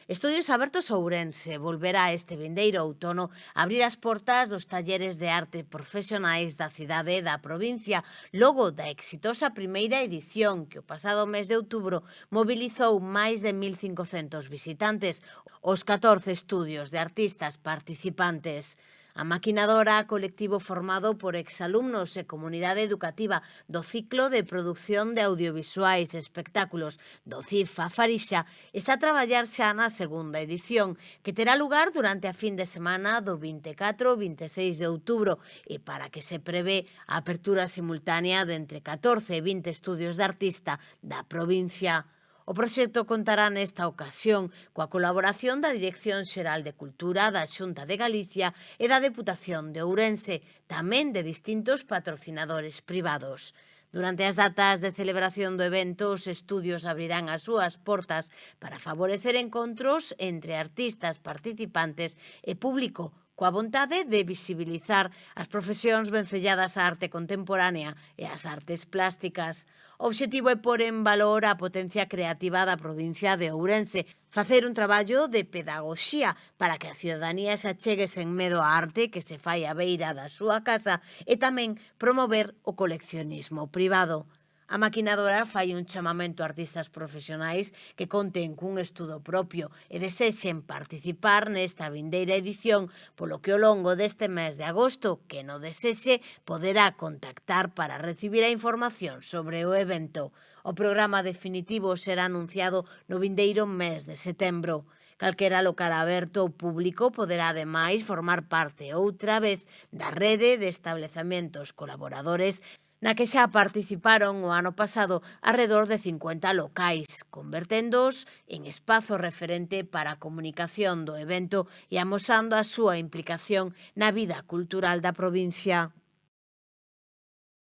Estudios Abertos Ourense volverá este vindeiro outono a abrir as portas dos talleres de arte profesionais da cidade e da provincia, logo da exitosa primeira edición que o pasado mes de outubro mobilizou máis de 1.500 visitantes, os 14 estudios de artistas participantes. A Maquinadora, colectivo formado por exalumnos e comunidade educativa do ciclo de produción de audiovisuais e espectáculos do CIF Farixa, está a traballar xa na segunda edición, que terá lugar durante a fin de semana do 24 e 26 de outubro e para que se prevé a apertura simultánea de entre 14 e 20 estudios de artista da provincia. O proxecto contará nesta ocasión coa colaboración da Dirección Xeral de Cultura da Xunta de Galicia e da Deputación de Ourense, tamén de distintos patrocinadores privados. Durante as datas de celebración do evento, os estudios abrirán as súas portas para favorecer encontros entre artistas participantes e público, coa vontade de visibilizar as profesións vencelladas á arte contemporánea e ás artes plásticas. O obxectivo é pôr en valor a potencia creativa da provincia de Ourense, facer un traballo de pedagogía para que a cidadanía se achegue sen medo á arte que se fai á beira da súa casa e tamén promover o coleccionismo privado. A Maquinadora fai un chamamento a artistas profesionais que conten cun estudo propio e desexen participar nesta vindeira edición, polo que ao longo deste mes de agosto, que no desexe, poderá contactar para recibir a información sobre o evento. O programa definitivo será anunciado no vindeiro mes de setembro. Calquera local aberto ao público poderá ademais formar parte outra vez da rede de establecementos colaboradores na que xa participaron o ano pasado arredor de 50 locais, converténdoos en espazo referente para a comunicación do evento e amosando a súa implicación na vida cultural da provincia.